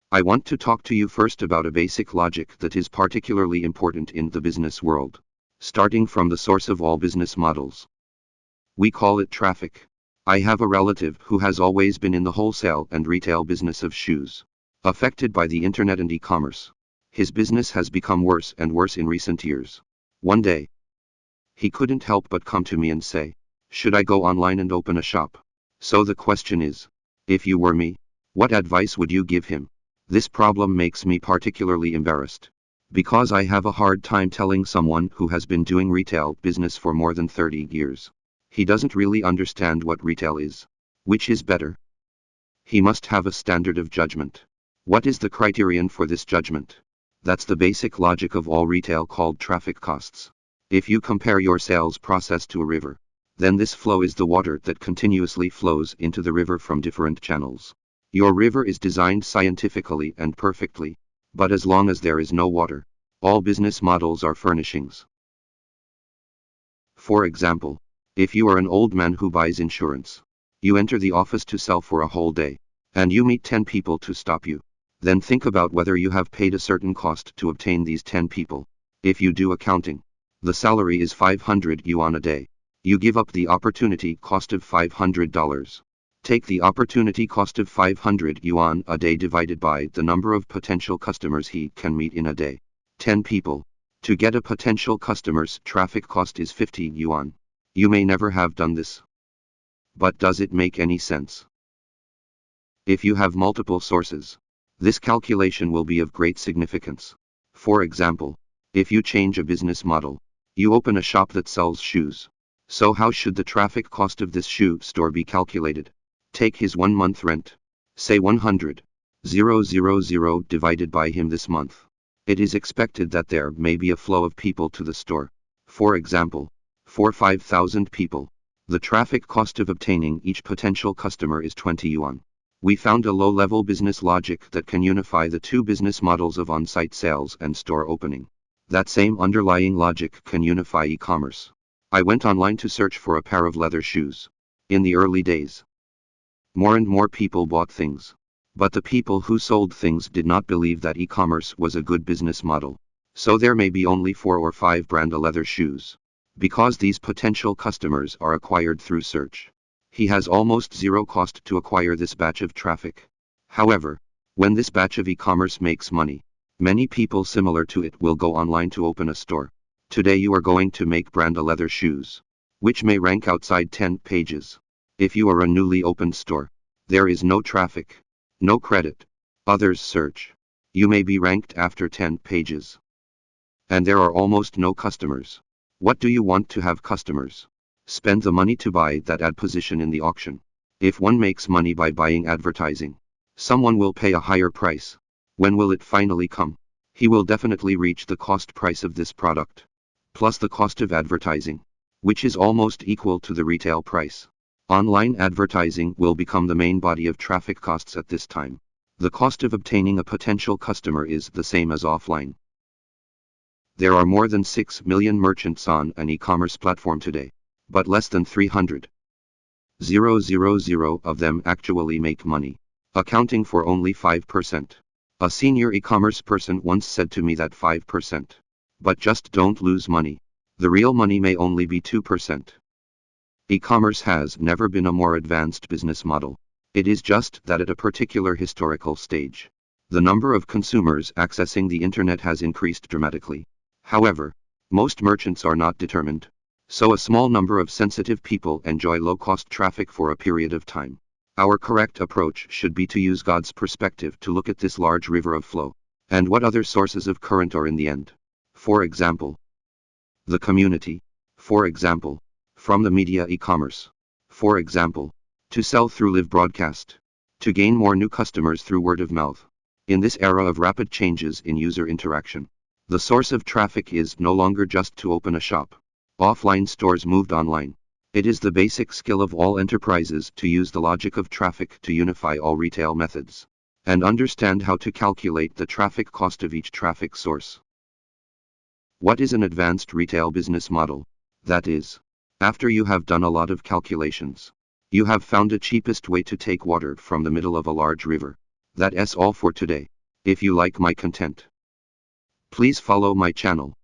I want to talk to you first about a basic logic that is particularly important in the business world, starting from the source of all business models. We call it traffic. I have a relative who has always been in the wholesale and retail business of shoes, affected by the internet and e-commerce. His business has become worse and worse in recent years. One day, he couldn't help but come to me and say, "Should I go online and open a shop?" So the question is, if you were me, what advice would you give him? This problem makes me particularly embarrassed, because I have a hard time telling someone who has been doing retail business for more than 30 years. He doesn't really understand what retail is. Which is better? He must have a standard of judgment. What is the criterion for this judgment? That's the basic logic of all retail, called traffic costs. If you compare your sales process to a river, then this flow is the water that continuously flows into the river from different channels. Your river is designed scientifically and perfectly, but as long as there is no water, all business models are furnishings. For example, if you are an old man who buys insurance, you enter the office to sell for a whole day, and you meet 10 people to stop you. Then think about whether you have paid a certain cost to obtain these 10 people. If you do accounting, the salary is 500 yuan a day. You give up the opportunity cost of $500. Take the opportunity cost of 500 yuan a day divided by the number of potential customers he can meet in a day. 10 people. To get a potential customer's traffic cost is 50 yuan. You may never have done this. But does it make any sense? If you have multiple sources, this calculation will be of great significance. For example, if you change a business model, you open a shop that sells shoes. So how should the traffic cost of this shoe store be calculated? Take his 1 month rent. Say 100,000 divided by him this month. It is expected that there may be a flow of people to the store. For example, 5,000 people. The traffic cost of obtaining each potential customer is 20 yuan. We found a low-level business logic that can unify the two business models of on-site sales and store opening. That same underlying logic can unify e-commerce. I went online to search for a pair of leather shoes. In the early days, more and more people bought things. But the people who sold things did not believe that e-commerce was a good business model. So there may be only 4 or 5 brand leather shoes. Because these potential customers are acquired through search, he has almost zero cost to acquire this batch of traffic. However, when this batch of e-commerce makes money, many people similar to it will go online to open a store. Today you are going to make brand leather shoes, which may rank outside 10 pages. If you are a newly opened store, there is no traffic, no credit. Others search. You may be ranked after 10 pages. And there are almost no customers. What do you want to have customers? Spend the money to buy that ad position in the auction. If one makes money by buying advertising, someone will pay a higher price. When will it finally come? He will definitely reach the cost price of this product, plus the cost of advertising, which is almost equal to the retail price. Online advertising will become the main body of traffic costs at this time. The cost of obtaining a potential customer is the same as offline. There are more than 6 million merchants on an e-commerce platform today, but less than 300,000 of them actually make money, accounting for only 5%. A senior e-commerce person once said to me that 5%. But just don't lose money. The real money may only be 2%. E-commerce has never been a more advanced business model. It is just that at a particular historical stage, the number of consumers accessing the internet has increased dramatically. However, most merchants are not determined. So a small number of sensitive people enjoy low-cost traffic for a period of time. Our correct approach should be to use God's perspective to look at this large river of flow, and what other sources of current are in the end. For example, the community. For example, from the media e-commerce. For example, to sell through live broadcast. To gain more new customers through word of mouth. In this era of rapid changes in user interaction, the source of traffic is no longer just to open a shop. Offline stores moved online. It is the basic skill of all enterprises to use the logic of traffic to unify all retail methods, and understand how to calculate the traffic cost of each traffic source. What is an advanced retail business model? That is, after you have done a lot of calculations, you have found the cheapest way to take water from the middle of a large river. That's all for today. If you like my content, please follow my channel.